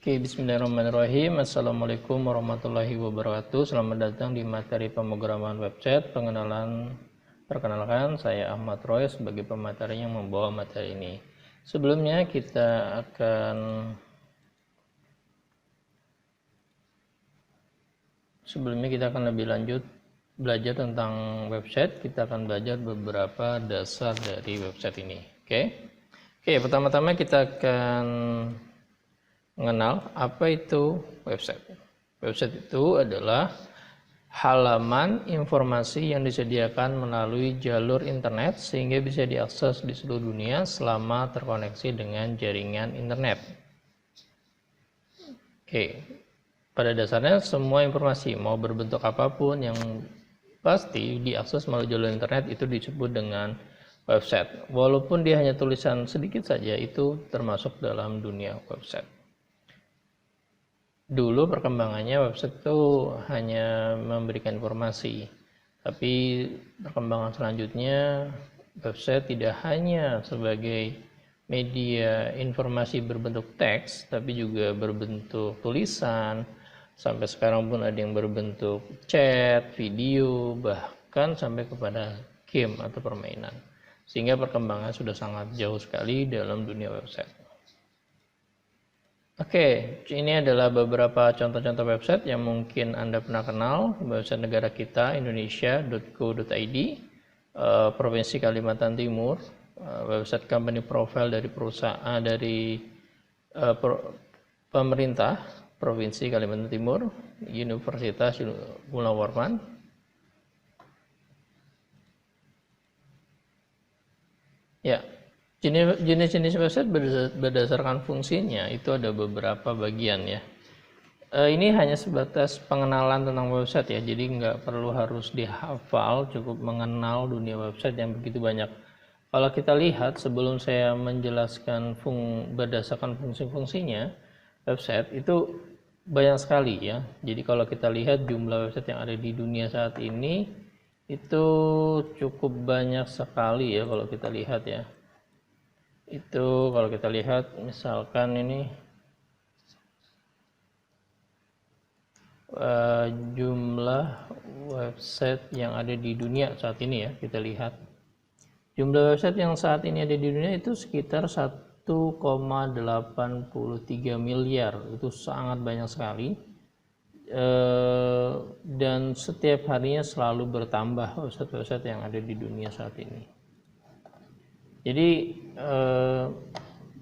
Oke, bismillahirrahmanirrahim. Assalamualaikum warahmatullahi wabarakatuh. Selamat datang di materi pemrograman website. Perkenalkan, saya Ahmad Roy sebagai pemateri yang membawa materi ini. Sebelumnya kita akan lebih lanjut belajar tentang website. Kita akan belajar beberapa dasar dari website ini. Oke, pertama-tama kita akan mengenal apa itu website. Website itu adalah halaman informasi yang disediakan melalui jalur internet sehingga bisa diakses di seluruh dunia selama terkoneksi dengan jaringan internet. Oke, pada dasarnya semua informasi mau berbentuk apapun yang pasti diakses melalui jalur internet itu disebut dengan website. Walaupun dia hanya tulisan sedikit saja, itu termasuk dalam dunia website. Dulu perkembangannya website itu hanya memberikan informasi, tapi perkembangan selanjutnya website tidak hanya sebagai media informasi berbentuk teks, tapi juga berbentuk tulisan. Sampai sekarang pun ada yang berbentuk chat, video, bahkan sampai kepada game atau permainan. Sehingga perkembangan sudah sangat jauh sekali dalam dunia website. Oke, ini adalah beberapa contoh-contoh website yang mungkin Anda pernah kenal. Website negara kita, indonesia.go.id, Provinsi Kalimantan Timur, website company profile dari perusahaan pemerintah Provinsi Kalimantan Timur, Universitas Gunawarman. Ya. Jenis-jenis website berdasarkan fungsinya itu ada beberapa bagian ya. Ini hanya sebatas pengenalan tentang website ya, jadi nggak perlu harus dihafal, cukup mengenal dunia website yang begitu banyak. Kalau kita lihat sebelum saya menjelaskan berdasarkan fungsi-fungsinya, website itu banyak sekali ya. Jadi kalau kita lihat jumlah website yang ada di dunia saat ini itu cukup banyak sekali ya kalau kita lihat ya. Itu kalau kita lihat misalkan ini jumlah website yang ada di dunia saat ini ya, kita lihat jumlah website yang saat ini ada di dunia itu sekitar 1,83 miliar. Itu sangat banyak sekali, dan setiap harinya selalu bertambah website-website yang ada di dunia saat ini. Jadi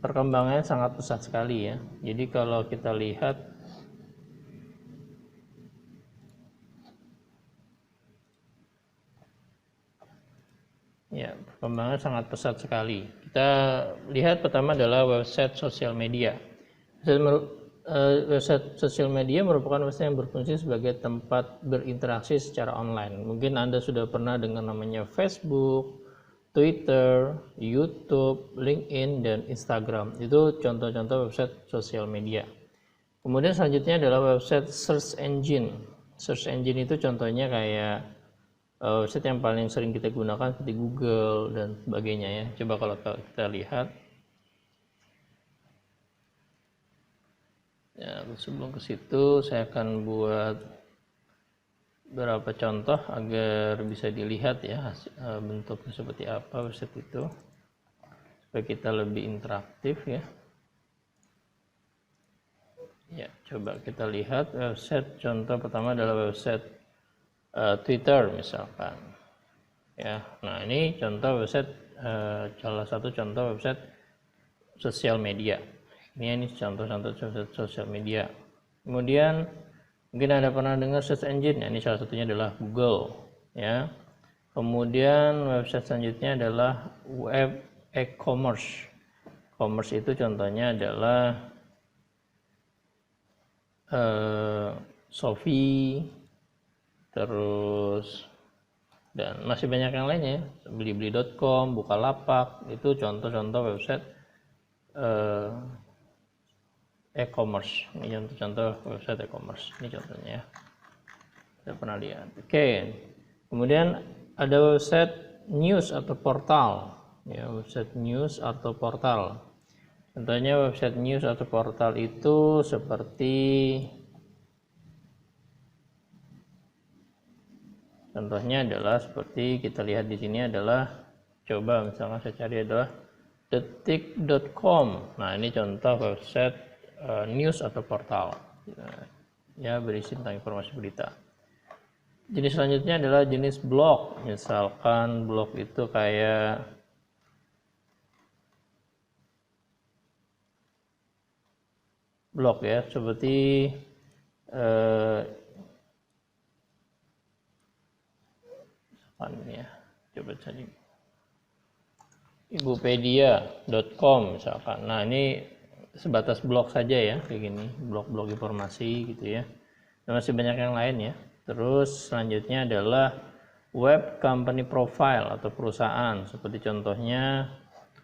perkembangannya sangat pesat sekali ya. Jadi kalau kita lihat ya, perkembangannya sangat pesat sekali. Kita lihat pertama adalah website sosial media. Website sosial media merupakan website yang berfungsi sebagai tempat berinteraksi secara online. Mungkin Anda sudah pernah dengar namanya Facebook, Twitter, YouTube, LinkedIn, dan Instagram. Itu contoh-contoh website sosial media. Kemudian selanjutnya adalah website search engine. Search engine itu contohnya kayak website yang paling sering kita gunakan seperti Google dan sebagainya ya. Coba kalau kita lihat. Ya, sebelum ke situ saya akan buat beberapa contoh agar bisa dilihat ya bentuknya seperti apa website itu supaya kita lebih interaktif ya. Ya, coba kita lihat website. Contoh pertama adalah website Twitter misalkan ya. Nah, ini contoh website, salah satu contoh website sosial media. Ini contoh-contoh website sosial media. Kemudian mungkin Anda pernah dengar search engine, ya, ini salah satunya adalah Google ya. Kemudian website selanjutnya adalah web e-commerce. Commerce itu contohnya adalah Shopee, terus dan masih banyak yang lainnya, blibli.com, Bukalapak, itu contoh-contoh website e-commerce. Ini contoh website e-commerce. Ini contohnya ya. Saya pernah lihat. Oke. Kemudian ada website news atau portal. Ya, website news atau portal. Contohnya website news atau portal itu seperti, contohnya adalah seperti kita lihat di sini adalah, coba misalkan saya cari adalah detik.com. Nah, ini contoh website news atau portal. Ya, berisi tentang informasi berita. Jenis selanjutnya adalah jenis blog. Misalkan blog itu kayak blog ya, seperti ya, coba cari ibupedia.com misalkan. Nah, ini sebatas blog saja ya, kayak gini, blog-blog informasi gitu ya. Dan masih banyak yang lain ya. Terus selanjutnya adalah web company profile atau perusahaan, seperti contohnya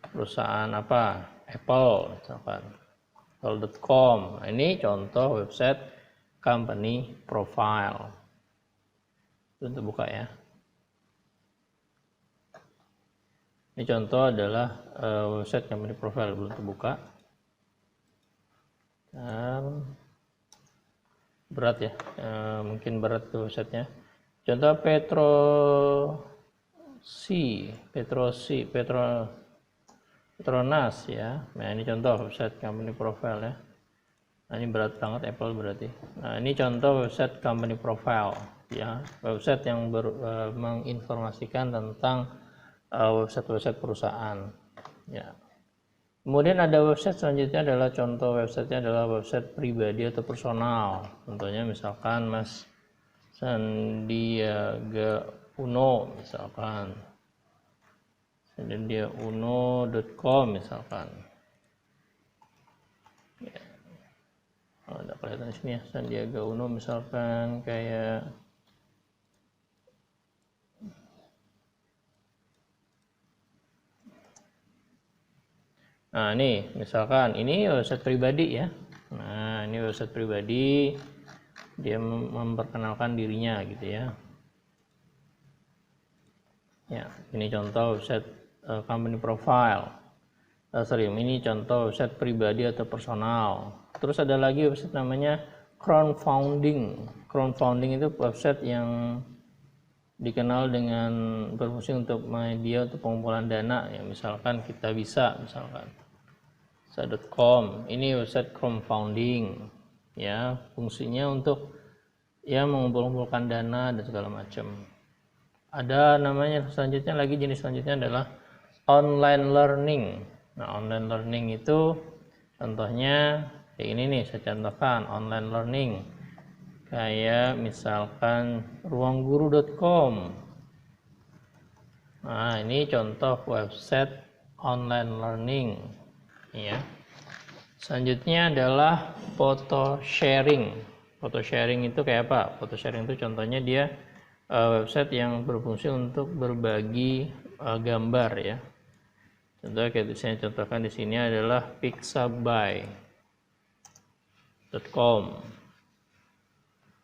perusahaan apa? Apple misalkan. Apple.com. Nah, ini contoh website company profile. Untuk buka ya. Ini contoh adalah website company profile, belum terbuka. Berat ya, mungkin berat tuh websitenya. Contoh Petronas ya. Nah, ini contoh website company profile ya. Nah, ini berat banget Apple berarti. Nah, ini contoh website company profile ya, website yang menginformasikan tentang website-website perusahaan ya. Kemudian ada website selanjutnya adalah contoh websitenya adalah website pribadi atau personal. Contohnya misalkan Mas Sandiaga Uno misalkan, sandiagauno.com misalkan ya. Ada kelihatan di sini ya, Sandiaga Uno misalkan kayak nah, ini misalkan ini website pribadi ya. Nah, ini website pribadi, dia memperkenalkan dirinya gitu ya. Ya, ini contoh website company profile. Ini contoh website pribadi atau personal. Terus ada lagi website namanya crowdfunding. Crowdfunding itu website yang dikenal dengan berfungsi untuk media untuk pengumpulan dana ya, misalkan kita bisa misalkan sa.com. Ini website crowdfunding ya, fungsinya untuk ya mengumpulkan dana dan segala macam. Ada namanya selanjutnya lagi, jenis selanjutnya adalah online learning. Nah, online learning itu contohnya kayak ini nih, saya contohkan online learning kayak misalkan ruangguru.com. Nah, ini contoh website online learning ya. Selanjutnya adalah foto sharing. Foto sharing itu kayak apa? Foto sharing itu contohnya dia website yang berfungsi untuk berbagi gambar ya. Contohnya kayak saya contohkan di sini adalah pixabay.com.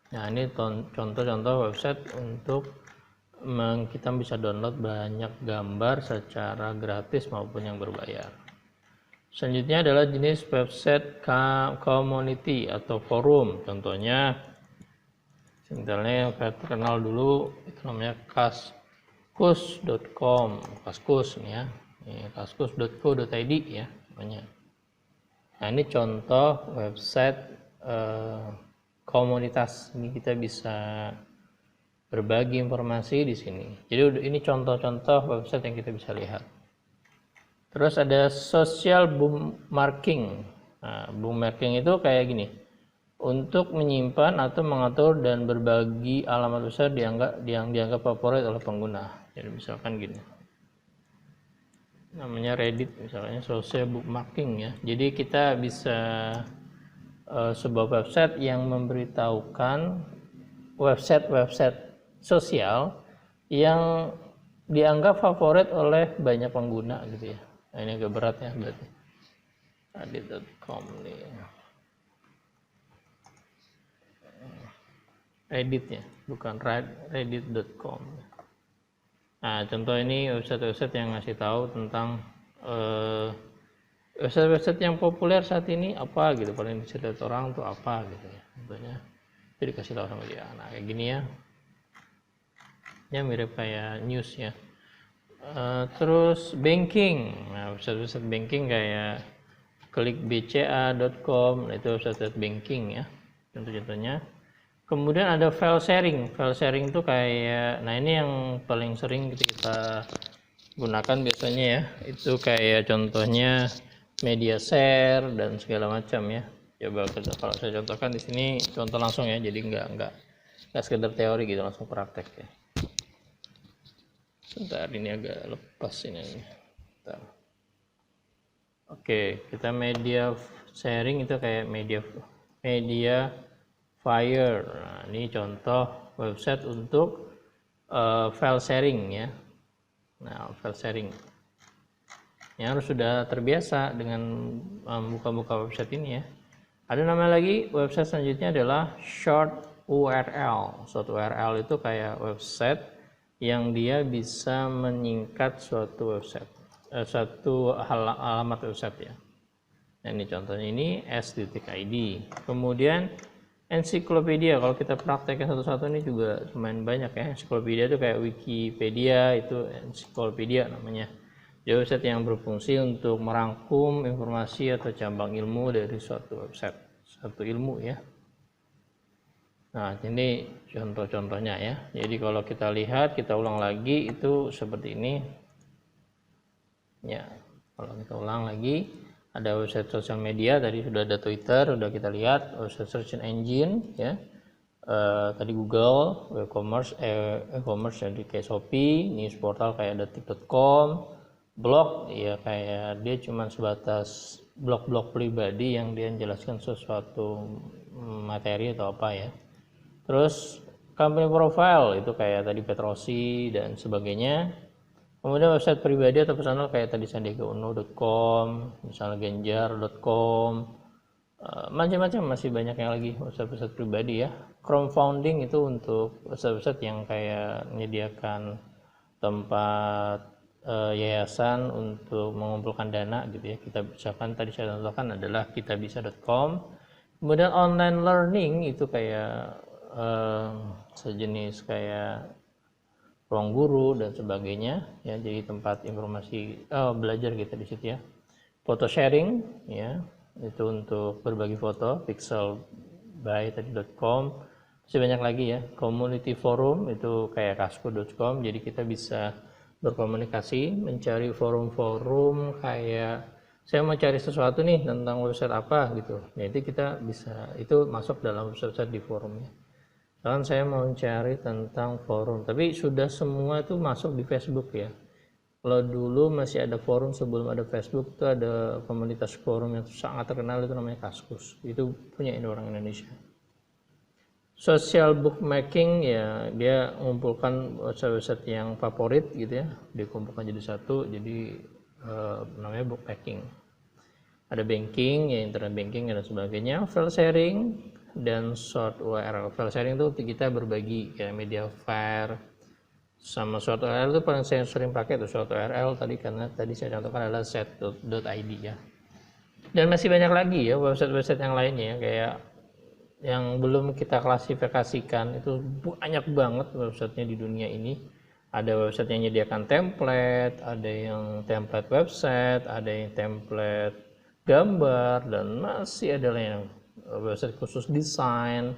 Nah, ini contoh-contoh website untuk kita bisa download banyak gambar secara gratis maupun yang berbayar. Selanjutnya adalah jenis website community atau forum. Contohnya yang terkenal dulu itu namanya kaskus.com, kaskus ya, kaskus.co.id ya namanya. Nah, ini contoh website komunitas. Ini kita bisa berbagi informasi di sini. Jadi ini contoh-contoh website yang kita bisa lihat. Terus ada social bookmarking. Nah, bookmarking itu kayak gini. Untuk menyimpan atau mengatur dan berbagi alamat besar yang dianggap favorit oleh pengguna. Jadi misalkan gini. Namanya Reddit misalnya, social bookmarking ya. Jadi kita bisa sebuah website yang memberitahukan website-website sosial yang dianggap favorit oleh banyak pengguna gitu ya. Nah, ini agak berat ya berarti. Reddit.com nih. Reddit ya, bukan reddit.com. Nah, contoh ini website-website yang ngasih tahu tentang Website-website yang populer saat ini apa gitu, paling dilihat orang tuh apa gitu ya, contohnya itu dikasih tahu sama dia. Nah kayak gini ya, ya mirip kayak news ya. Terus banking, nah website-website banking kayak klikbca.com, itu website banking ya contoh-contohnya. Kemudian ada file sharing. File sharing itu kayak, nah ini yang paling sering kita gunakan biasanya ya, itu kayak contohnya media share dan segala macam ya. Coba kalau saya contohkan di sini contoh langsung ya, jadi nggak sekedar teori gitu, langsung praktek ya. Sebentar, ini agak lepas ini. Bentar. Oke, kita media sharing itu kayak media Fire. Nah, ini contoh website untuk file sharing ya. Nah, file sharing. Ya harus sudah terbiasa dengan buka-buka website ini ya. Ada nama lagi website selanjutnya adalah short URL. Short URL itu kayak website yang dia bisa menyingkat suatu website, satu alamat website ya. Nah, ini contohnya ini s.id. Kemudian ensiklopedia, kalau kita praktekkan satu-satu ini juga lumayan banyak ya. Ensiklopedia itu kayak Wikipedia, itu ensiklopedia namanya. Jadi website yang berfungsi untuk merangkum informasi atau cabang ilmu dari suatu website, suatu ilmu ya. Nah, ini contoh-contohnya ya. Jadi kalau kita lihat, kita ulang lagi itu seperti ini. Ya, kalau kita ulang lagi, ada website sosial media, tadi sudah ada Twitter, sudah kita lihat, website search engine ya. Tadi Google, e-commerce jadi kayak Shopee, news portal kayak detik.com, blog ya kayak dia cuma sebatas blog-blog pribadi yang dia menjelaskan sesuatu materi atau apa ya. Terus company profile itu kayak tadi Petrosi dan sebagainya. Kemudian website pribadi atau personal kayak tadi sandiagauno.com, misalnya genjar.com, macam-macam, masih banyak yang lagi website-website pribadi ya. Crowdfunding itu untuk website-website yang kayak menyediakan tempat yayasan untuk mengumpulkan dana gitu ya. Kita misalkan tadi saya contohkan adalah kitabisa.com. Kemudian online learning itu kayak sejenis kayak ruang guru dan sebagainya ya, jadi tempat informasi belajar kita di situ ya. Foto sharing ya, itu untuk berbagi foto, pixelby.com. Masih banyak lagi ya. Community forum itu kayak kasku.com, jadi kita bisa berkomunikasi, mencari forum-forum kayak saya mau cari sesuatu nih tentang website apa gitu. Nah, itu kita bisa, itu masuk dalam website di forumnya. Kan saya mau cari tentang forum, tapi sudah semua itu masuk di Facebook ya. Kalau dulu masih ada forum sebelum ada Facebook, itu ada komunitas forum yang sangat terkenal, itu namanya Kaskus. Itu punya orang Indonesia. Social bookmaking ya, dia mengumpulkan website-website yang favorit gitu ya, dikumpulkan jadi satu, jadi namanya bookmaking. Ada banking ya, internet banking dan sebagainya. File sharing dan short URL. File sharing itu kita berbagi kayak Mediafire sama short URL itu paling saya sering pakai itu short URL tadi, karena tadi saya contohkan adalah set.id ya. Dan masih banyak lagi ya website-website yang lainnya kayak yang belum kita klasifikasikan, itu banyak banget websitenya di dunia ini. Ada website yang menyediakan template, ada yang template website, ada yang template gambar, dan masih ada yang website khusus desain,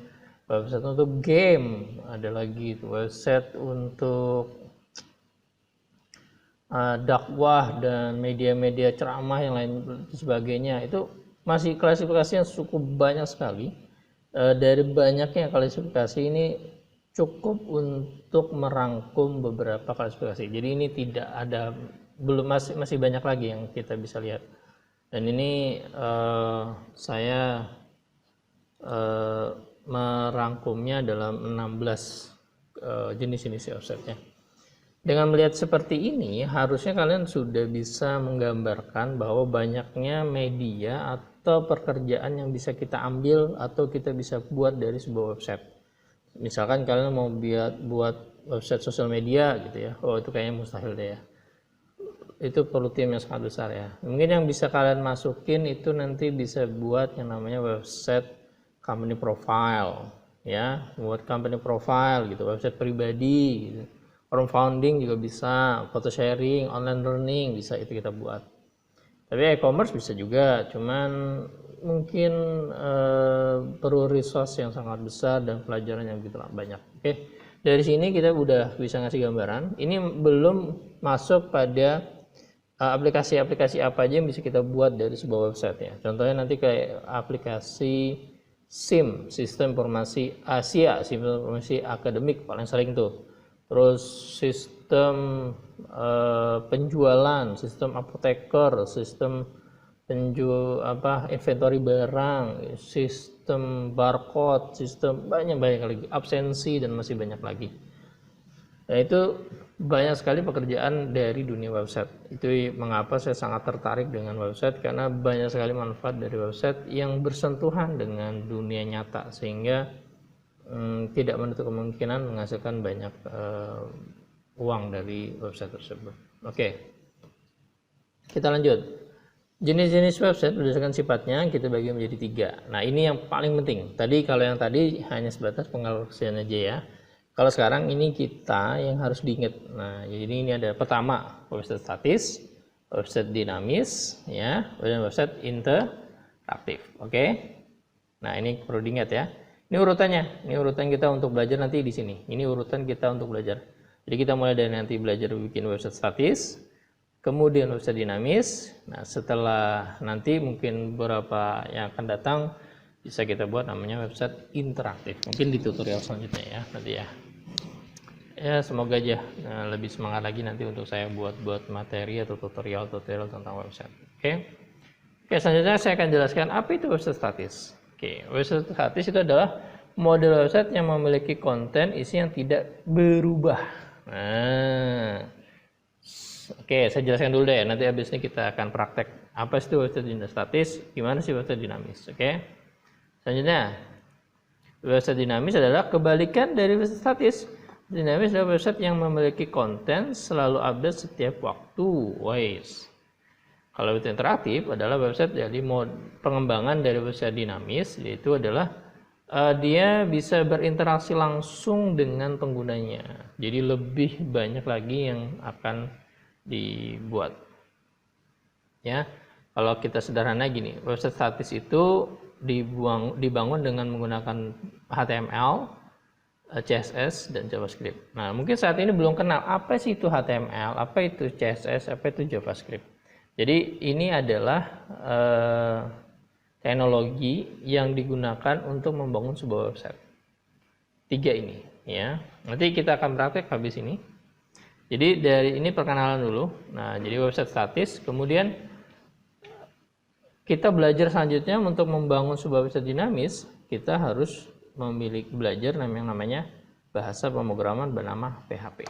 website untuk game, ada lagi website untuk dakwah dan media-media ceramah yang lain sebagainya. Itu masih klasifikasinya cukup banyak sekali. Dari banyaknya klasifikasi ini cukup untuk merangkum beberapa klasifikasi. Jadi ini tidak ada, belum, masih banyak lagi yang kita bisa lihat. Dan ini saya merangkumnya dalam 16 jenis-jenis website-nya. Dengan melihat seperti ini, harusnya kalian sudah bisa menggambarkan bahwa banyaknya media atau pekerjaan yang bisa kita ambil atau kita bisa buat dari sebuah website. Misalkan kalian mau buat website sosial media gitu ya, oh itu kayaknya mustahil deh ya. itu perlu tim yang sangat besar ya. Mungkin yang bisa kalian masukin itu nanti bisa buat yang namanya website company profile ya, buat company profile gitu, website pribadi gitu. Form founding juga bisa, foto sharing, online learning bisa itu kita buat. Tapi e-commerce bisa juga, cuman mungkin perlu resource yang sangat besar dan pelajaran yang gitu banyak. Oke. Dari sini kita udah bisa ngasih gambaran. Ini belum masuk pada aplikasi-aplikasi apa aja yang bisa kita buat dari sebuah website ya. Contohnya nanti kayak aplikasi SIM, Sistem Informasi Asia, Sistem Informasi Akademik paling sering tuh. Terus sistem penjualan, sistem apoteker, sistem inventory barang, sistem barcode, sistem banyak lagi, absensi dan masih banyak lagi. Nah itu banyak sekali pekerjaan dari dunia website. Itu mengapa saya sangat tertarik dengan website, karena banyak sekali manfaat dari website yang bersentuhan dengan dunia nyata sehingga tidak menutup kemungkinan menghasilkan banyak uang dari website tersebut. Oke, kita lanjut. Jenis-jenis website berdasarkan sifatnya kita bagi menjadi 3. Nah ini yang paling penting. Tadi kalau yang tadi hanya sebatas pengalokasian aja ya. Kalau sekarang ini kita yang harus diingat. Nah jadi ini ada pertama website statis, website dinamis, ya, dan website interaktif. Oke. Nah ini perlu diingat ya. Ini urutannya. Ini urutan kita untuk belajar nanti di sini. Ini urutan kita untuk belajar. Jadi kita mulai dari nanti belajar bikin website statis, kemudian website dinamis. Nah setelah nanti mungkin beberapa yang akan datang bisa kita buat namanya website interaktif. Mungkin di tutorial selanjutnya ya nanti ya. Ya semoga aja lebih semangat lagi nanti untuk saya buat materi atau tutorial tentang website. Oke. Selanjutnya saya akan jelaskan apa itu website statis. Oke, website statis itu adalah model website yang memiliki konten isi yang tidak berubah. Nah, oke, saya jelaskan dulu deh. Nanti habis ini kita akan praktek apa sih website statis, gimana sih website dinamis. Oke. Selanjutnya, website dinamis adalah kebalikan dari website statis. Dinamis adalah website yang memiliki konten selalu update setiap waktu. Kalau website interaktif adalah website dari pengembangan dari website dinamis, yaitu adalah dia bisa berinteraksi langsung dengan penggunanya. Jadi lebih banyak lagi yang akan dibuat. Ya, kalau kita sederhana gini, website statis itu dibangun dengan menggunakan HTML, CSS dan JavaScript. Nah, mungkin saat ini belum kenal apa sih itu HTML, apa itu CSS, apa itu JavaScript. Jadi ini adalah teknologi yang digunakan untuk membangun sebuah website. 3 ini, ya. Nanti kita akan praktek habis ini. Jadi dari ini perkenalan dulu. Nah, jadi website statis, kemudian kita belajar selanjutnya untuk membangun sebuah website dinamis, kita harus belajar yang namanya bahasa pemrograman bernama PHP.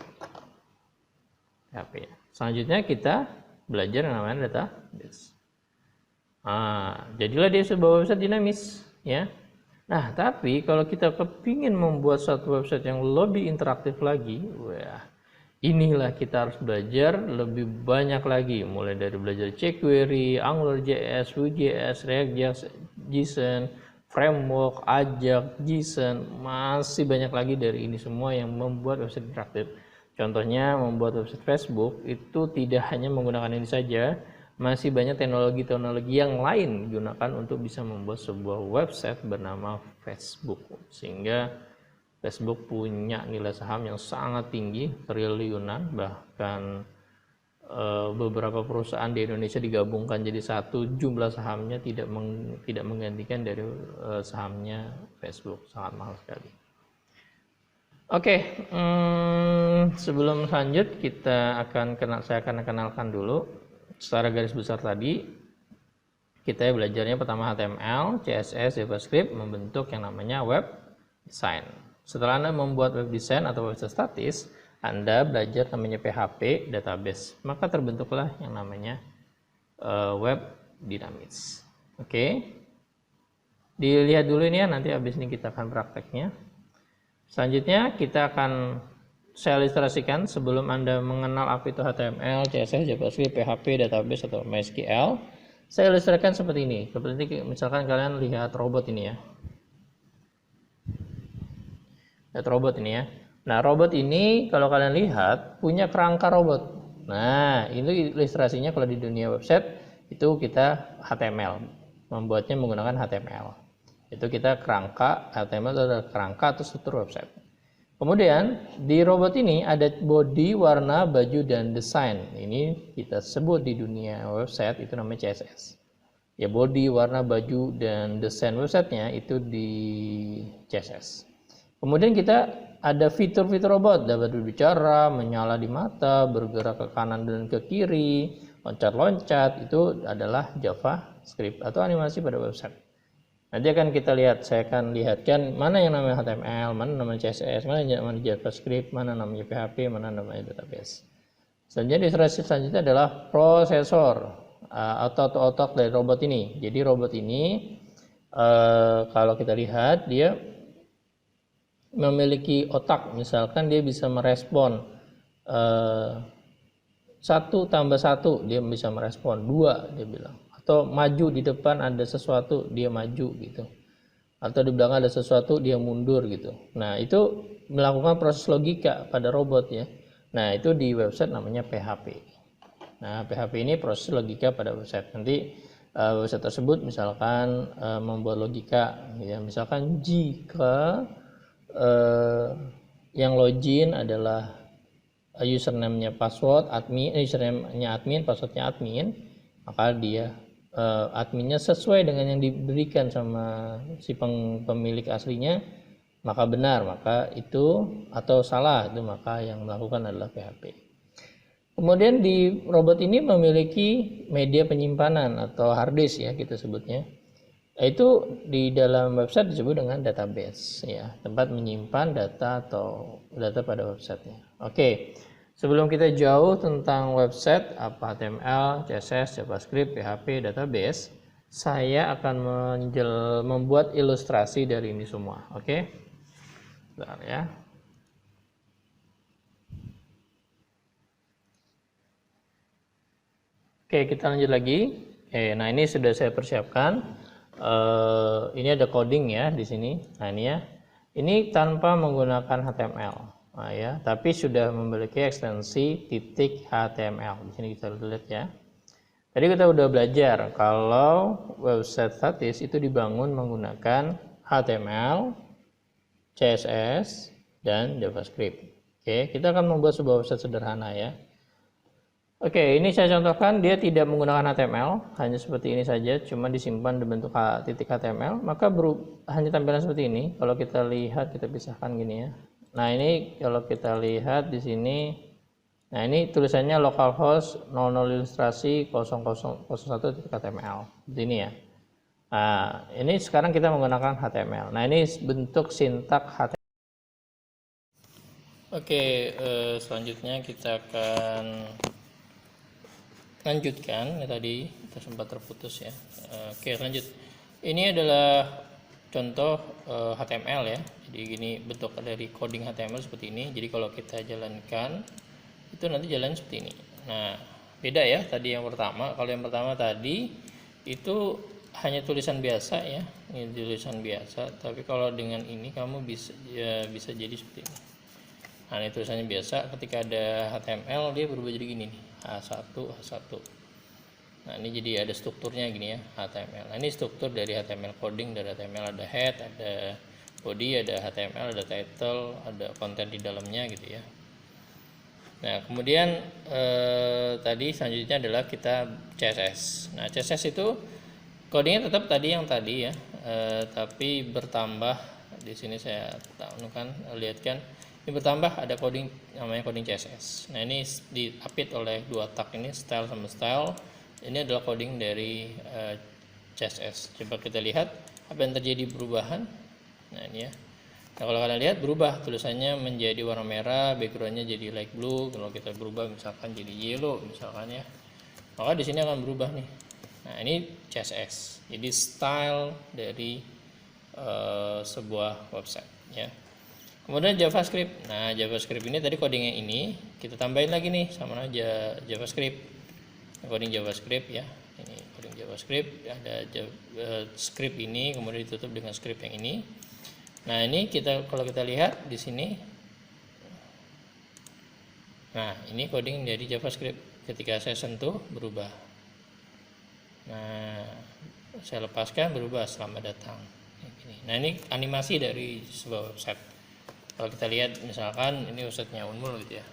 Selanjutnya kita belajar yang namanya database. Jadilah dia sebuah website dinamis, ya. Nah, tapi kalau kita kepingin membuat suatu website yang lebih interaktif lagi, inilah kita harus belajar lebih banyak lagi, mulai dari belajar jQuery, AngularJS, Vue.js, React.js, JSON, framework, Ajax, JSON, masih banyak lagi dari ini semua yang membuat website interaktif. Contohnya membuat website Facebook itu tidak hanya menggunakan ini saja, masih banyak teknologi-teknologi yang lain digunakan untuk bisa membuat sebuah website bernama Facebook. Sehingga Facebook punya nilai saham yang sangat tinggi, triliunan, bahkan beberapa perusahaan di Indonesia digabungkan jadi satu, jumlah sahamnya tidak menggantikan dari sahamnya Facebook, sangat mahal sekali. Oke, sebelum lanjut saya akan kenalkan dulu secara garis besar tadi. Kita belajarnya pertama HTML, CSS, JavaScript membentuk yang namanya web design. Setelah Anda membuat web design atau website statis, Anda belajar namanya PHP, database. Maka terbentuklah yang namanya web dinamis. Oke. Dilihat dulu ini ya, nanti habis ini kita akan prakteknya. Selanjutnya kita akan saya ilustrasikan sebelum Anda mengenal apa itu HTML, CSS, JavaScript, PHP, database atau MySQL. Saya ilustrasikan seperti ini. Seperti misalkan kalian lihat robot ini ya. Lihat robot ini ya. Nah, robot ini kalau kalian lihat punya kerangka robot. Nah, itu ilustrasinya kalau di dunia website itu kita HTML. Membuatnya menggunakan HTML. Itu kita kerangka, HTML itu adalah kerangka atau struktur website. Kemudian di robot ini ada body, warna, baju, dan desain. Ini kita sebut di dunia website itu namanya CSS. Ya, body, warna, baju, dan desain websitenya itu di CSS. Kemudian kita ada fitur-fitur robot, dapat berbicara, menyala di mata, bergerak ke kanan dan ke kiri, loncat-loncat, itu adalah JavaScript atau animasi pada website. Nanti akan kita lihat, saya akan lihatkan mana yang namanya HTML, mana namanya CSS, mana yang namanya JavaScript, mana namanya PHP, mana namanya database. Selanjutnya adalah prosesor atau otak dari robot ini. Jadi robot ini kalau kita lihat dia memiliki otak, misalkan dia bisa merespon 1 tambah 1 dia bisa merespon 2 dia bilang, atau maju di depan ada sesuatu dia maju gitu, atau di belakang ada sesuatu dia mundur gitu. Nah, itu melakukan proses logika pada robot ya. Nah, itu di website namanya PHP. Nah, PHP ini proses logika pada website. Nanti website tersebut misalkan membuat logika ya, misalkan jika yang login adalah username-nya password admin, username-nya admin, password-nya admin, maka dia adminnya sesuai dengan yang diberikan sama si pemilik aslinya, maka benar, maka itu, atau salah itu maka yang melakukan adalah PHP. Kemudian di robot ini memiliki media penyimpanan atau hard disk ya kita sebutnya. Itu di dalam website disebut dengan database ya, tempat menyimpan data atau data pada websitenya. Oke, sebelum kita jauh tentang website apa HTML, CSS, JavaScript, PHP, database, saya akan membuat ilustrasi dari ini semua. Oke, bentar ya. Oke, kita lanjut lagi. Nah ini sudah saya persiapkan. Ini ada coding ya di sini. Nah ini ya, ini tanpa menggunakan HTML, nah, ya, tapi sudah memiliki ekstensi titik HTML. Di sini kita lihat ya. Tadi kita udah belajar kalau website statis itu dibangun menggunakan HTML, CSS, dan JavaScript. Oke, kita akan membuat sebuah website sederhana ya. Oke, ini saya contohkan dia tidak menggunakan HTML, hanya seperti ini saja, cuma disimpan di bentuk titik HTML, maka hanya tampilan seperti ini. Kalau kita lihat, kita pisahkan gini ya. Nah, ini kalau kita lihat di sini, nah ini tulisannya localhost 00 ilustrasi 0001.html. Seperti ini ya. Nah, ini sekarang kita menggunakan HTML. Nah, ini bentuk sintak HTML. Oke, selanjutnya kita akan lanjutkan ya, tadi kita sempat terputus ya. Oke, lanjut. Ini adalah contoh HTML ya. Jadi gini bentuk dari coding HTML seperti ini. Jadi kalau kita jalankan itu nanti jalan seperti ini. Nah, beda ya tadi yang pertama. Kalau yang pertama tadi itu hanya tulisan biasa ya, ini tulisan biasa. Tapi kalau dengan ini kamu bisa jadi seperti ini. Nah, ini tulisannya biasa. Ketika ada HTML dia berubah jadi gini nih. H1. Nah, ini jadi ada strukturnya gini ya, HTML. Nah, ini struktur dari HTML coding. Dari HTML ada head, ada body, ada HTML, ada title, ada konten di dalamnya gitu ya. Nah, kemudian tadi selanjutnya adalah kita CSS. Nah, CSS itu codingnya tetap tadi yang tadi ya, tapi bertambah. Di sini saya lihatkan. Ini bertambah ada coding namanya coding CSS. Nah, ini diapit oleh dua tag ini, style sama style. Ini adalah coding dari CSS. Coba kita lihat apa yang terjadi perubahan. Nah, ini ya. Nah, kalau kalian lihat berubah tulisannya menjadi warna merah, backgroundnya jadi light blue. Kalau kita berubah misalkan jadi yellow misalkan ya, maka di sini akan berubah nih. Nah, ini CSS. Jadi style dari sebuah website ya. Kemudian JavaScript. Nah, JavaScript ini tadi codingnya ini kita tambahin lagi nih sama aja JavaScript. Coding JavaScript ya. Ini coding JavaScript, ada script ini kemudian ditutup dengan script yang ini. Nah, ini kalau kita lihat di sini. Nah, ini coding dari JavaScript. Ketika saya sentuh berubah. Nah, saya lepaskan berubah selamat datang. Nah, ini animasi dari sebuah website. Kalau kita lihat misalkan ini websitenya Unmul gitu ya.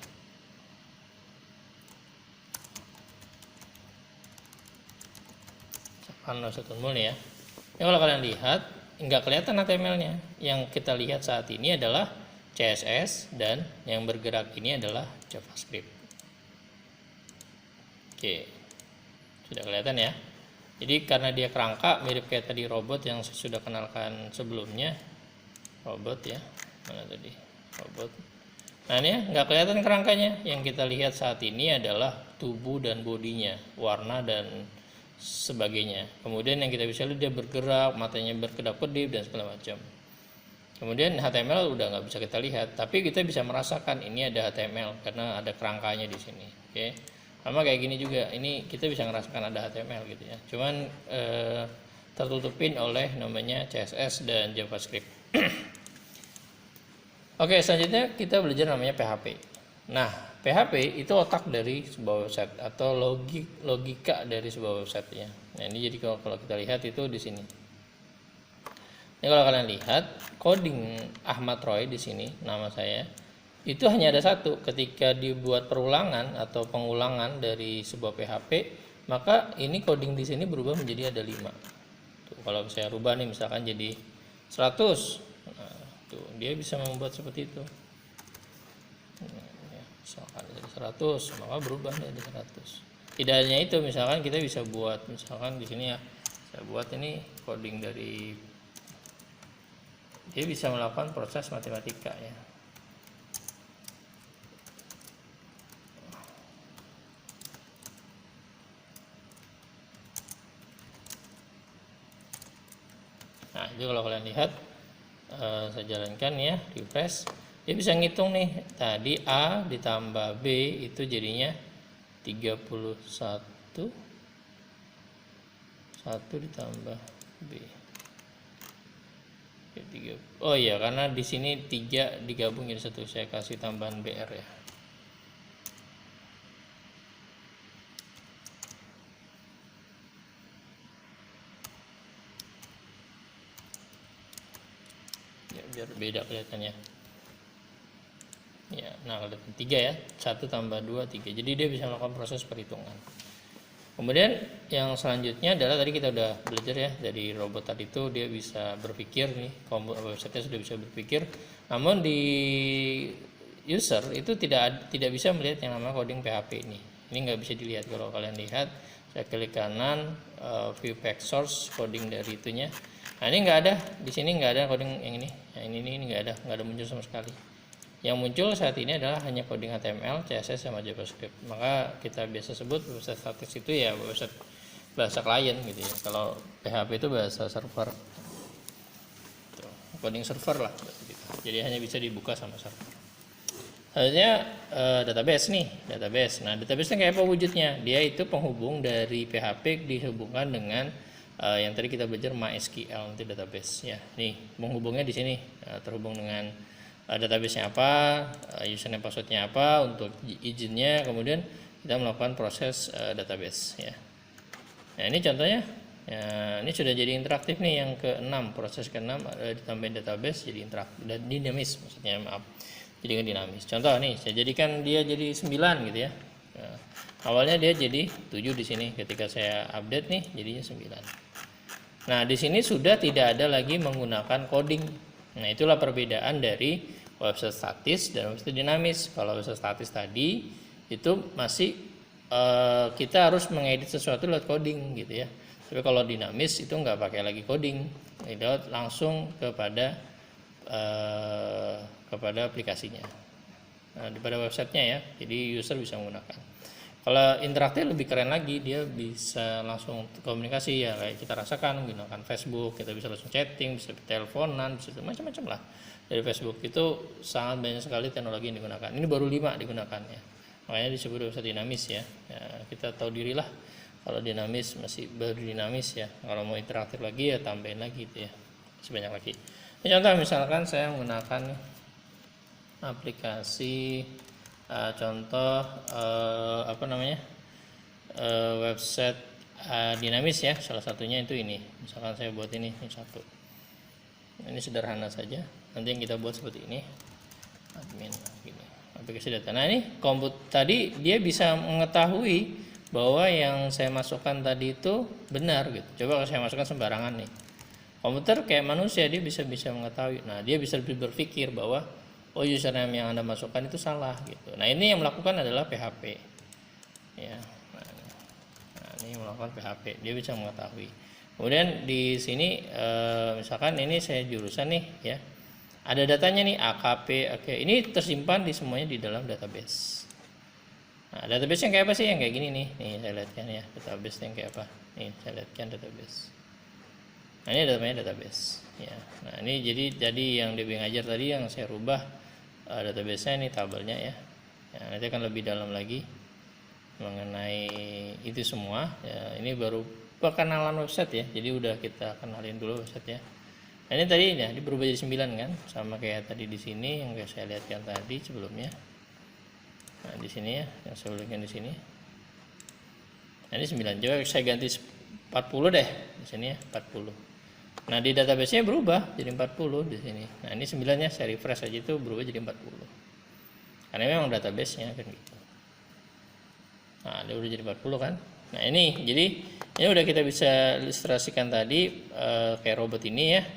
Misalkan website Unmul nih ya. Ini kalau kalian lihat nggak kelihatan HTML-nya. Yang kita lihat saat ini adalah CSS dan yang bergerak ini adalah JavaScript. Oke. Sudah kelihatan ya. Jadi karena dia kerangka mirip kayak tadi robot yang sudah kenalkan sebelumnya, robot ya, mana tadi robot. Nah ini nggak kelihatan kerangkanya, yang kita lihat saat ini adalah tubuh dan bodinya, warna dan sebagainya. Kemudian yang kita bisa lihat dia bergerak, matanya berkedap-kedip dan segala macam. Kemudian HTML udah nggak bisa kita lihat, tapi kita bisa merasakan ini ada HTML karena ada kerangkanya di sini. Oke. Sama kayak gini juga, ini kita bisa merasakan ada HTML gitu ya, cuman tertutupin oleh namanya CSS dan JavaScript. Oke, selanjutnya kita belajar namanya PHP. Nah, PHP itu otak dari sebuah website atau logika dari sebuah website ya. Nah, ini jadi kalau kita lihat itu di sini. Ini kalau kalian lihat coding Ahmad Roy di sini, nama saya. Itu hanya ada satu, ketika dibuat perulangan atau pengulangan dari sebuah PHP, maka ini coding di sini berubah menjadi ada 5. Tuh, kalau saya rubah nih misalkan jadi 100. Nah, tuh, dia bisa membuat seperti itu. Nah, misalkan jadi 100, maka berubah menjadi 100. Tidak hanya itu, misalkan kita bisa buat misalkan di sini ya. Saya buat ini coding dari, dia bisa melakukan proses matematika ya. Nah, itu kalau kalian lihat saya jalankan ya, refresh, dia bisa ngitung nih, tadi A ditambah B itu jadinya 31, 1 ditambah B. Oh iya, karena di sini 3 digabung jadi 1, saya kasih tambahan BR ya. Biar beda kelihatannya ya. Nah, kelihatan 3 ya, 1 tambah 2 3, jadi dia bisa melakukan proses perhitungan. Kemudian yang selanjutnya adalah tadi kita udah belajar ya, dari robot tadi itu dia bisa berpikir nih, website-nya sudah bisa berpikir, namun di user itu tidak bisa melihat yang namanya coding PHP ini nggak bisa dilihat. Kalau kalian lihat, saya klik kanan, view page source coding dari itunya. Nah, ini nggak ada, di sini nggak ada coding yang ini. Nah, ini nggak ada muncul sama sekali. Yang muncul saat ini adalah hanya coding HTML, CSS sama JavaScript. Maka kita biasa sebut website statis itu ya website bahasa klien gitu ya. Kalau PHP itu bahasa server, coding server lah. Jadi hanya bisa dibuka sama server. Selanjutnya database nih, database. Nah, database-nya kayak apa wujudnya? Dia itu penghubung dari PHP dihubungkan dengan yang tadi kita belajar MySQL nanti database ya. Nih menghubungnya di sini, terhubung dengan database-nya apa, username password-nya apa untuk izinnya, kemudian kita melakukan proses database ya. Nah, ini contohnya ya, ini sudah jadi interaktif nih, yang ke-6, proses ke-6 ditambahin database jadi interaktif dan dinamis, maksudnya maaf, jadi dinamis. Contoh nih, saya jadikan dia jadi 9 gitu ya. Nah, awalnya dia jadi 7 di sini, ketika saya update nih jadinya 9. Nah, di sini sudah tidak ada lagi menggunakan coding. Nah, itulah perbedaan dari website statis dan website dinamis. Kalau website statis tadi itu masih kita harus mengedit sesuatu lewat coding gitu ya. Tapi kalau dinamis itu nggak pakai lagi coding, itu langsung kepada aplikasinya, pada websitenya ya. Jadi user bisa menggunakan. Kalau interaktif lebih keren lagi, dia bisa langsung komunikasi ya, kayak kita rasakan menggunakan Facebook, kita bisa langsung chatting, bisa teleponan, bisa macam-macam lah. Dari Facebook itu sangat banyak sekali teknologi yang digunakan. Ini baru 5 digunakan ya. Makanya disebut website dinamis ya. Kita tahu dirilah kalau dinamis masih baru dinamis ya. Kalau mau interaktif lagi ya tambahin lagi gitu ya. Sebanyak lagi. Ini contoh misalkan saya menggunakan aplikasi contoh apa namanya website dinamis ya, salah satunya itu ini. Misalkan saya buat ini satu, ini sederhana saja, nanti yang kita buat seperti ini, admin gini, aplikasi data. Nah ini komputer tadi dia bisa mengetahui bahwa yang saya masukkan tadi itu benar gitu. Coba kalau saya masukkan sembarangan nih, komputer kayak manusia, dia bisa mengetahui. Nah dia bisa lebih berpikir bahwa oh username yang Anda masukkan itu salah gitu. Nah ini yang melakukan adalah PHP ya. Nah ini yang melakukan PHP, dia bisa mengetahui. Kemudian di sini misalkan ini saya jurusan nih ya, ada datanya nih AKP, oke, ini tersimpan di semuanya di dalam database. Nah database yang kayak apa sih? Yang kayak gini nih saya lihatkan ya, database yang kayak apa nih, saya lihatkan database. Nah ini namanya database ya. Nah ini jadi yang DB ngajar tadi yang saya rubah database-nya, ini tabelnya ya. Nanti akan lebih dalam lagi mengenai itu semua ya. Ini baru perkenalan website ya, jadi udah kita kenalin dulu website ya. Nah ini tadi ya, ini berubah jadi 9 kan, sama kayak tadi di sini yang saya lihatkan tadi sebelumnya. Nah di sini ya, yang saya ulikan di sini. Nah ini 9, coba saya ganti 40 deh di sini ya, 40. Nah di database-nya berubah jadi 40 di sini. Nah ini 9-nya saya refresh aja itu berubah jadi 40. Karena memang database-nya kan gitu. Nah dia udah jadi 40 kan. Nah ini jadi ini udah kita bisa ilustrasikan tadi kayak robot ini ya.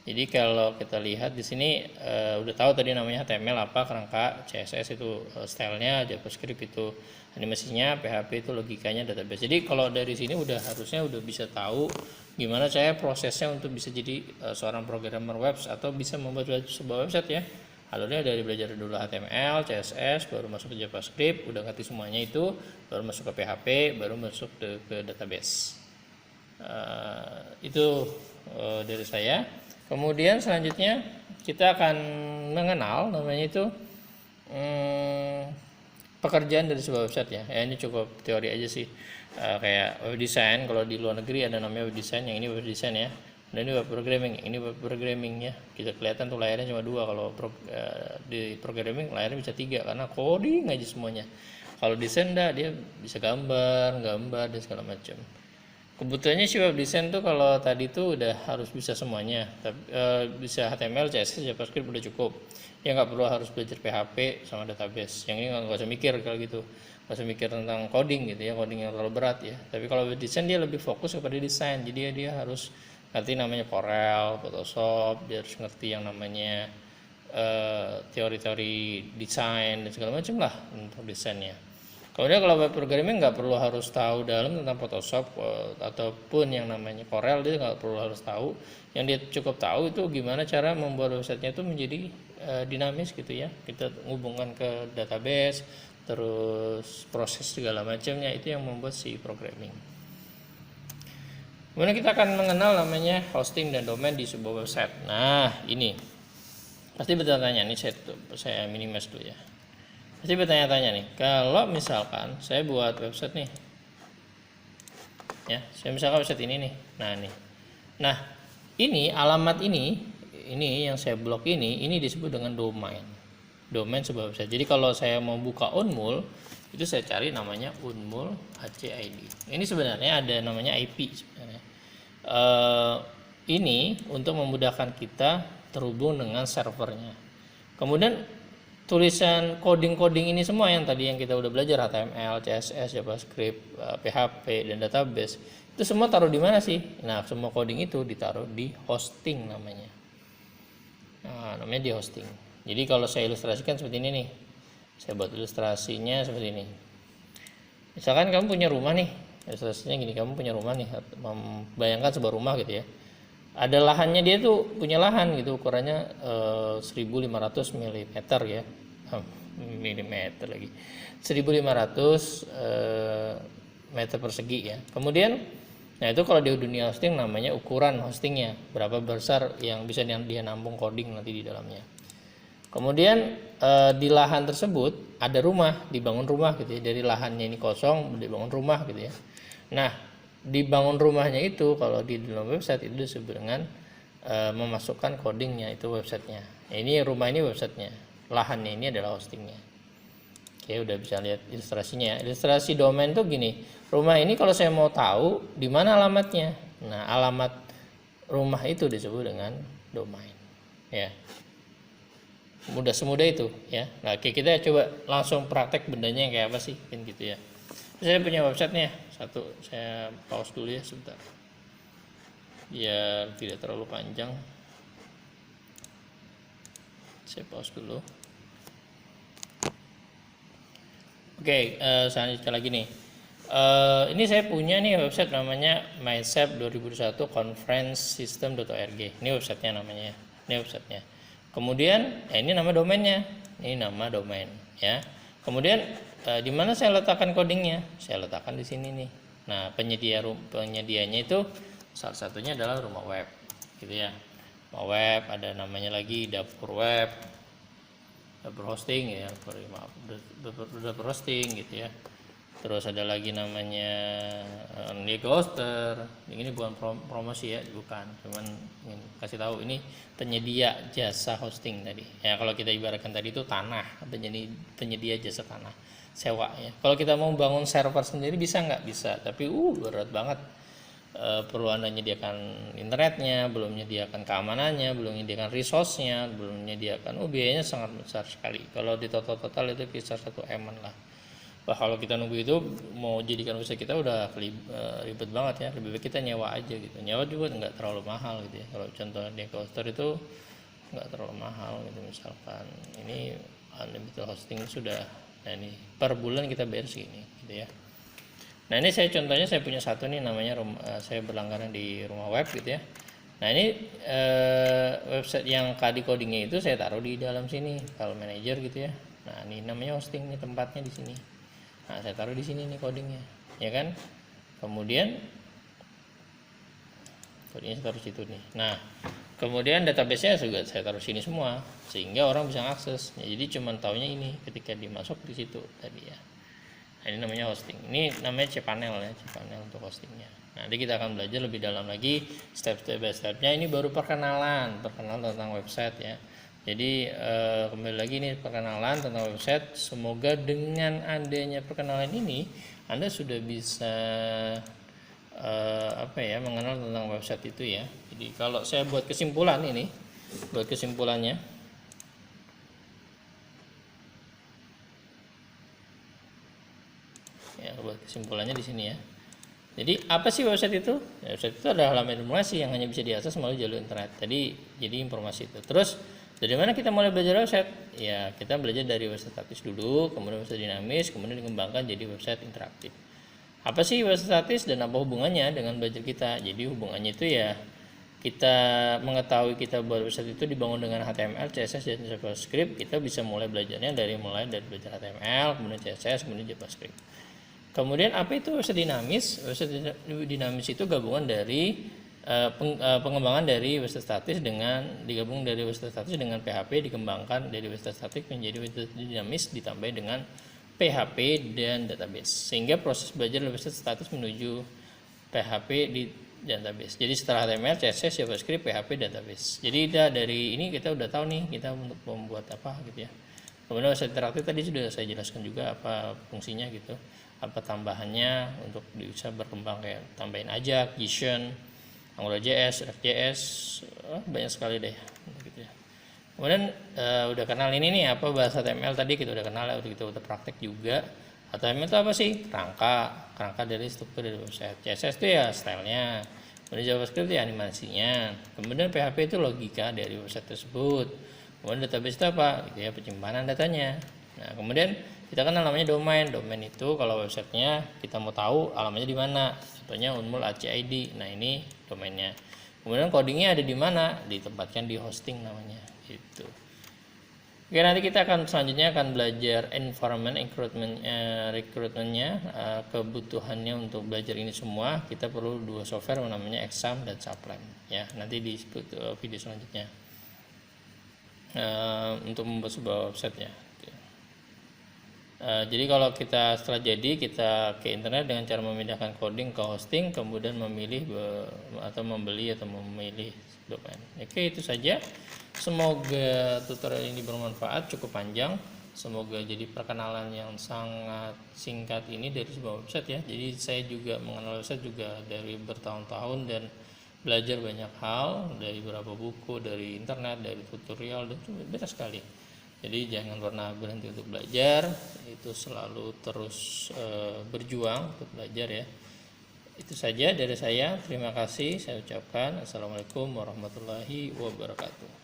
Jadi kalau kita lihat di sini udah tahu tadi namanya HTML apa, kerangka, CSS itu stylenya, JavaScript itu animasinya, PHP itu logikanya, database. Jadi kalau dari sini harusnya udah bisa tahu gimana saya prosesnya untuk bisa jadi seorang programmer web atau bisa membuat sebuah website ya. Alurnya dari belajar dulu HTML, CSS, baru masuk ke JavaScript, udah ngerti semuanya itu, baru masuk ke PHP, baru masuk ke database. Itu dari saya. Kemudian selanjutnya kita akan mengenal namanya itu pekerjaan dari sebuah website ya. Ini cukup teori aja sih. Kayak web design, kalau di luar negeri ada namanya web design, yang ini web design ya. Dan ini web programming, ini web programming ya. Kita kelihatan tuh layarnya cuma 2, kalau di programming layarnya bisa 3 karena coding aja semuanya. Kalau desain dia bisa gambar dan segala macam. Kebutuhannya sih web design tuh kalau tadi tuh udah harus bisa semuanya, tapi bisa HTML, CSS, JavaScript udah cukup. Ya nggak perlu harus belajar PHP sama database. Yang ini nggak usah mikir kalau gitu, nggak usah mikir tentang coding gitu ya, coding yang terlalu berat ya. Tapi kalau web design dia lebih fokus kepada desain, jadi dia harus ngerti namanya Corel, Photoshop, dia harus ngerti yang namanya teori-teori desain dan segala macam lah untuk desainnya. Kemudian kalau web programming nggak perlu harus tahu dalam tentang Photoshop ataupun yang namanya Corel, dia nggak perlu harus tahu. Yang dia cukup tahu itu gimana cara membuat websitenya itu menjadi dinamis gitu ya. Kita hubungkan ke database, terus proses segala macamnya, itu yang membuat si programming. Kemudian kita akan mengenal namanya hosting dan domain di sebuah website. Nah ini pasti bertanya, ini saya minimize dulu ya. Pasti bertanya-tanya nih, kalau misalkan saya buat website nih ya, saya misalkan website ini nih, nah ini alamat ini yang saya blok ini disebut dengan domain sebuah website. Jadi kalau saya mau buka Unmul, itu saya cari namanya Unmul ACID. Ini sebenarnya ada namanya IP sebenarnya. Ini untuk memudahkan kita terhubung dengan servernya. Kemudian tulisan coding ini semua yang tadi yang kita udah belajar, HTML, CSS, JavaScript, PHP dan database, itu semua taruh di mana sih? Nah, semua coding itu ditaruh di hosting namanya. Nah, namanya di hosting. Jadi kalau saya ilustrasikan seperti ini nih. Saya buat ilustrasinya seperti ini. Misalkan kamu punya rumah nih. Ilustrasinya gini, kamu punya rumah nih, bayangkan sebuah rumah gitu ya. Ada lahannya, dia tuh punya lahan gitu, ukurannya 1500 mm ya. milimeter lagi, 1500 meter persegi ya. Kemudian, nah itu kalau di dunia hosting namanya ukuran hostingnya, berapa besar yang bisa dia nampung coding nanti di dalamnya. Kemudian di lahan tersebut ada rumah, dibangun rumah gitu ya. Dari lahannya ini kosong, dibangun rumah gitu ya. Nah, dibangun rumahnya itu kalau di dalam website itu disebut dengan memasukkan codingnya, itu websitenya. Nah, ini rumah ini websitenya, lahannya ini adalah hostingnya. Oke, udah bisa lihat ilustrasinya. Ilustrasi domain tuh gini. Rumah ini kalau saya mau tahu di mana alamatnya. Nah, alamat rumah itu disebut dengan domain. Ya. Semudah itu ya. Nah, oke, kita coba langsung praktek bendanya yang kayak apa sih, kan gitu ya. Saya punya websitenya satu, saya pause dulu ya sebentar biar tidak terlalu panjang. Saya pause dulu. Oke, selanjutnya lagi nih. Ini saya punya nih website namanya MySAP 2021 conferencesystem.org. Ini websitenya namanya. Ini websitenya. Kemudian ini nama domainnya. Ini nama domain ya. Kemudian di mana saya letakkan codingnya? Saya letakkan di sini nih. Nah, penyedianya itu salah satunya adalah rumah web gitu ya. Rumah web, ada namanya lagi dapur web, dapur hosting ya, dapur hosting gitu ya. Terus ada lagi namanya Nego Hoster. Ini bukan promosi ya, bukan. Cuman ingin kasih tahu ini penyedia jasa hosting tadi. Ya, kalau kita ibaratkan tadi itu tanah, penyedia jasa tanah, sewa ya. Kalau kita mau bangun server sendiri bisa nggak? Bisa, tapi berat banget. Perlu Anda menyediakan internetnya, belum menyediakan keamanannya, belum menyediakan resource-nya, belum menyediakan biayanya sangat besar sekali. Kalau di total itu kisar 1 M lah. Wah, kalau kita nunggu itu mau jadikan usaha kita udah ribet banget ya. Lebih baik kita nyewa aja gitu. Nyewa juga nggak terlalu mahal gitu ya. Kalau contoh di Hoster itu nggak terlalu mahal gitu. Misalkan ini unlimited hosting sudah, nah ini per bulan kita bayar segini gitu ya. Nah, ini contohnya saya punya satu nih namanya saya berlangganan di rumah web gitu ya. Nah, ini website yang KD codingnya itu saya taruh di dalam sini, file manager gitu ya. Nah, ini namanya hosting nih, tempatnya di sini. Nah, saya taruh di sini nih codingnya, ya kan? Kemudian codingnya saya taruh situ nih. Nah, kemudian database-nya juga saya taruh sini semua, sehingga orang bisa akses. Ya, jadi cuma taunya ini ketika dimasuk di situ tadi ya. Nah, ini namanya hosting. Ini namanya cPanel ya, cPanel untuk hostingnya. Nanti kita akan belajar lebih dalam lagi step by stepnya. Ini baru perkenalan tentang website ya. Jadi kembali lagi nih perkenalan tentang website. Semoga dengan adanya perkenalan ini Anda sudah bisa mengenal tentang website itu ya. Jadi kalau saya buat kesimpulan ini, buat kesimpulannya, ya buat kesimpulannya di sini ya. Jadi apa sih website itu? Ya, website itu adalah halaman informasi yang hanya bisa diakses melalui jalur internet. Jadi informasi itu. Terus dari mana kita mulai belajar website? Ya, kita belajar dari website statis dulu, kemudian website dinamis, kemudian dikembangkan jadi website interaktif. Apa sih website statis dan apa hubungannya dengan belajar kita? Jadi hubungannya itu ya kita mengetahui kita buat website itu dibangun dengan HTML, CSS, dan JavaScript. Kita bisa mulai belajarnya dari belajar HTML, kemudian CSS, kemudian JavaScript. Kemudian apa itu website dinamis? Website dinamis itu gabungan dari pengembangan dari website statis digabung dari website statis dengan PHP, dikembangkan dari website statis menjadi website dinamis ditambah dengan PHP dan database, sehingga proses belajar website statis menuju PHP di database. Jadi setelah HTML, CSS, JavaScript, PHP, database. Jadi dari ini kita udah tahu nih kita untuk membuat apa gitu ya. Kemudian website interaktif tadi sudah saya jelaskan juga apa fungsinya gitu, apa tambahannya untuk bisa berkembang, kayak tambahin Ajax, JSON, AngularJS, React.js, banyak sekali deh gitu ya. Kemudian udah kenal ini nih apa bahasa HTML tadi, kita udah kenal ya, kita udah praktek juga. HTML itu apa sih? Kerangka dari struktur dari website. CSS itu ya stylenya. Kemudian JavaScript itu ya animasinya. Kemudian PHP itu logika dari website tersebut. Kemudian database itu apa? Gitu ya, penyimpanan datanya. Nah, kemudian kita kenal namanya domain. Domain itu kalau websitenya kita mau tahu alamatnya di mana. Contohnya Unmul ACID. Nah, ini domainnya. Kemudian codingnya ada di mana? Ditempatkan di hosting namanya. Gitu. Oke, nanti kita akan selanjutnya akan belajar environment recruitmentnya, kebutuhannya untuk belajar ini semua. Kita perlu dua software namanya Exam dan Supplement ya. Nanti di video selanjutnya untuk membuat sebuah website ya. Jadi kalau kita setelah jadi kita ke internet dengan cara memindahkan coding ke hosting, kemudian memilih atau membeli atau memilih domain. Oke, itu saja. Semoga tutorial ini bermanfaat, cukup panjang. Semoga jadi perkenalan yang sangat singkat ini dari sebuah website ya. Jadi saya juga mengenal website juga dari bertahun-tahun dan belajar banyak hal dari beberapa buku, dari internet, dari tutorial, dan banyak sekali. Jadi jangan pernah berhenti untuk belajar, itu selalu terus berjuang untuk belajar ya. Itu saja dari saya, terima kasih saya ucapkan. Assalamualaikum warahmatullahi wabarakatuh.